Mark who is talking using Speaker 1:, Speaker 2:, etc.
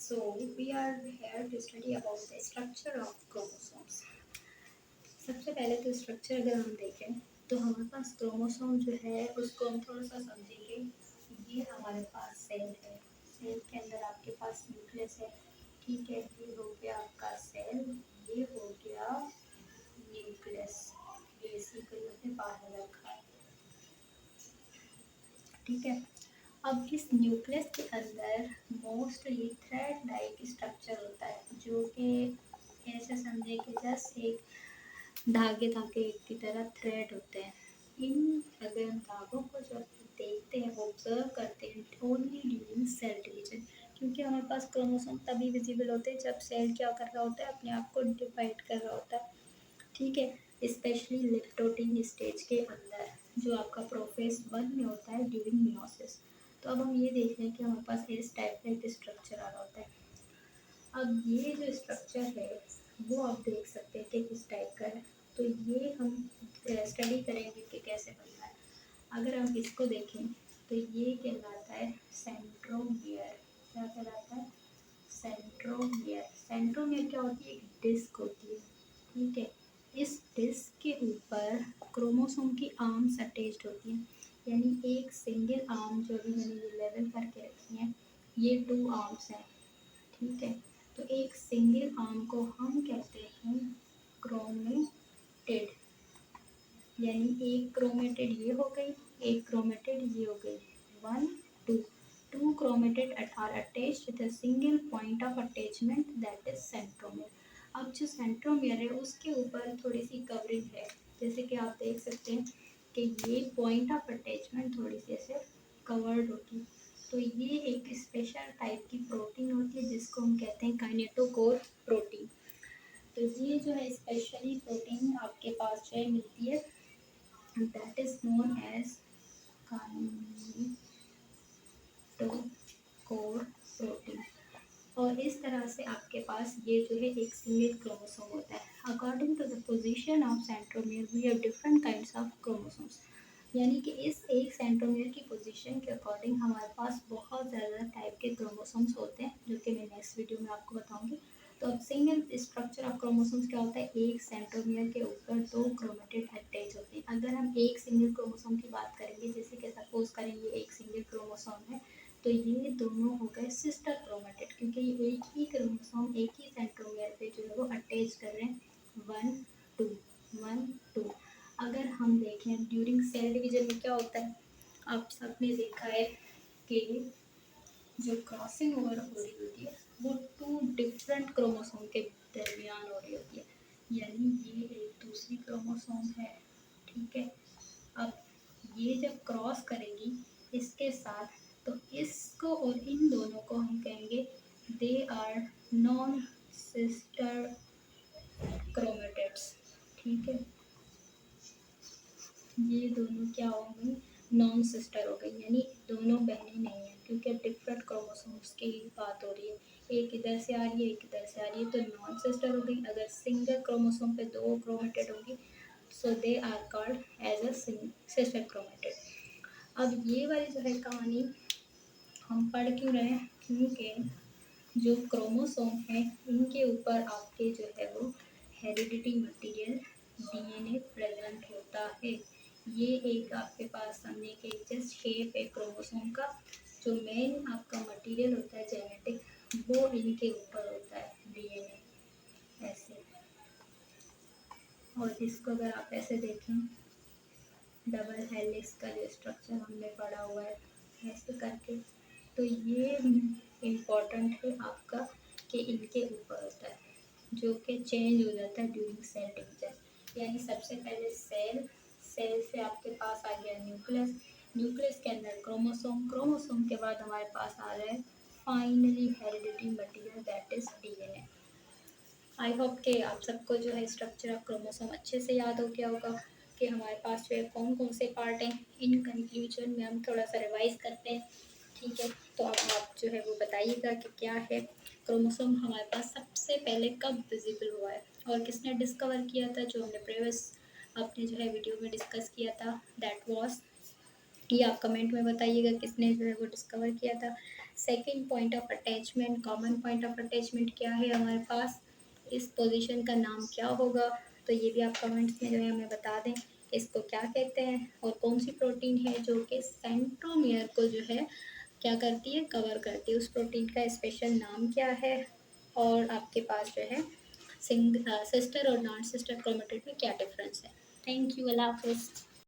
Speaker 1: So we are here to study about the structure of chromosomes. सबसे पहले तो structure अगर हम देखें तो हमारे पास क्रोमोसोम जो है उसको हम थोड़ा सा समझेंगे। ये हमारे पास सेल है, सेल के अंदर आपके पास न्यूक्लियस है, ठीक है। ये हो गया आपका सेल, ये हो गया न्यूक्लियस, ये इसी को हमने बाहर रखा है, ठीक है। अब इस न्यूक्लियस के अंदर मोस्टली थ्रेड लाइक स्ट्रक्चर होता है, जो कि ऐसे समझे कि जस्ट एक धागे धागे की तरह थ्रेड होते हैं। इन अगर हम धागों को जब देखते हैं, ऑब्जर्व करते हैं ओनली ड्यूरिंग सेल डिवीजन, क्योंकि हमारे पास क्रोमोसोम तभी विजिबल होते हैं जब सेल क्या कर रहा होता है, अपने आप को डिवाइड कर रहा होता है, ठीक है। स्पेशली लिप्टोटिन स्टेज के अंदर जो आपका प्रोफेस 1 में होता है ड्यूरिंग मियोसिस। तो अब हम ये देख रहे हैं कि हमारे पास इस टाइप का एक स्ट्रक्चर आ रहा होता है। अब ये जो स्ट्रक्चर है वो आप देख सकते हैं कि किस टाइप का है। तो ये हम स्टडी करेंगे कि कैसे बनता है। अगर हम इसको देखें तो ये कहलाता है सेंट्रोमियर। क्या कहलाता है? सेंट्रोमियर। सेंट्रोमियर क्या होती है? एक डिस्क होती है, ठीक है। इस डिस्क के ऊपर क्रोमोसोम की आर्म्स अटैच्ड होती हैं, यानी एक सिंगल आर्म जो भी मैंने ये लेवल करके रखी है, ये 2 आर्म्स हैं, ठीक है। तो एक सिंगल आर्म को हम कहते हैं क्रोमेटिड, यानी एक क्रोमेटिड ये हो गई, एक क्रोमेटिड ये हो गई, 1 2 2 chromatid are attached with a single point of attachment, that is centromere. अब जो सेंट्रोमियर है उसके ऊपर थोड़ी सी कवरिंग है, जैसे कि आप देख सकते हैं कि ये पॉइंट ऑफ अटैचमेंट थोड़ी सी ऐसे कवर्ड होगी। तो ये एक स्पेशल टाइप की प्रोटीन होती है जिसको हम कहते हैं काइनेटोकोर प्रोटीन। तो ये जो है स्पेशली प्रोटीन आपके पास जो है मिलती है, that is known as kinetochore protein. और इस तरह से आपके पास ये जो है एक सिंगल क्रोमोसोम होता है। According to the position of centromere we have different kinds of chromosomes, यानी कि इस एक सेंट्रोमियर की पोजीशन के अकॉर्डिंग हमारे पास बहुत ज़्यादा टाइप के क्रोमोसोम्स होते हैं, जो कि मैं नेक्स्ट वीडियो में आपको बताऊंगी। तो अब सिंगल स्ट्रक्चर ऑफ क्रोमोसोम्स क्या होता है? एक सेंट्रोमियर के ऊपर 2 क्रोमेटिड अटैच होते हैं। अगर हम एक सिंगल क्रोमोसोम की बात करेंगे, जैसे कि सपोज करेंगे एक सिंगल क्रोमोसोम है, तो ये दोनों हो गए सिस्टर क्रोमेटिड, क्योंकि ये एक ही क्रोमोसोम एक ही सेंट्रोमियर पे जो है वो अटैच कर रहे हैं, 1 2 1 2। अगर हम देखें ड्यूरिंग सेल डिवीजन में क्या होता है, आप सबने देखा है कि जो क्रॉसिंग ओवर हो रही होती है वो 2 डिफरेंट क्रोमोसोम के दरमियान हो रही होती है, यानी ये एक दूसरी क्रोमोसोम है, ठीक है। अब ये जब क्रॉस करेगी इसके साथ, तो इसको और इन दोनों को हम कहेंगे they are non sister chromatids, ठीक है। ये दोनों क्या होंगी? नॉन सिस्टर हो गई, यानी दोनों बहनें नहीं हैं, क्योंकि डिफरेंट क्रोमोसोम्स की बात हो रही है, एक इधर से आ रही है एक इधर से आ रही है, तो नॉन सिस्टर हो गई। अगर सिंगल क्रोमोसोम पे 2 क्रोमेटिड होगी, so they are called as a sister chromatid. अब ये वाली जो है कहानी हम पढ़ क्यों रहे हैं? क्योंकि जो क्रोमोसोम है इनके ऊपर आपके जो है वो हेरिडिटी मटेरियल डीएनए प्रेजेंट होता है। ये एक आपके पास समझे कि जस्ट शेप है क्रोमोसोम का, जो मेन आपका मटेरियल होता है जेनेटिक वो इनके ऊपर होता है, डीएनए ऐसे। और इसको अगर आप ऐसे देखें, डबल हेलिक्स का जो स्ट्रक्चर हमने पढ़ा हुआ है ऐसे करके, तो ये इम्पॉर्टेंट है आपका कि इनके ऊपर होता है, जो कि चेंज हो जाता है ड्यूरिंग सेल डिवीजन। यानी सबसे पहले सेल, सेल से आपके पास आ गया न्यूक्लियस, न्यूक्लियस के अंदर क्रोमोसोम, क्रोमोसोम के बाद हमारे पास आ रहा है finally heredity material, that is DNA. I hope कि आप सबको जो है स्ट्रक्चर ऑफ क्रोमोसोम अच्छे से याद हो गया होगा कि हमारे पास जो है कौन कौन से पार्ट हैं। इन कंक्लूजन में हम थोड़ा सा रिवाइज करते हैं, ठीक है। तो अब आप जो है वो बताइएगा कि क्या है क्रोमोसोम हमारे पास सबसे पहले कब विजिबल हुआ है और किसने डिस्कवर किया था, जो हमने प्रीवियस अपने जो है वीडियो में डिस्कस किया था, दैट वाज, ये आप कमेंट में बताइएगा किसने जो है वो डिस्कवर किया था। Second point of attachment, common point of attachment क्या है हमारे पास, इस पोजीशन का नाम क्या होगा, तो ये भी आप कमेंट्स में जो है हमें बता दें इसको क्या कहते हैं, और कौन सी प्रोटीन है जो कि सेंट्रोमियर को जो है क्या करती है, कवर करती है, उस प्रोटीन का स्पेशल नाम क्या है, और आपके पास जो है सिस्टर और नॉन सिस्टर क्रोमेटिड में क्या डिफरेंस है। थैंक यू, अल्लाह हाफिज़।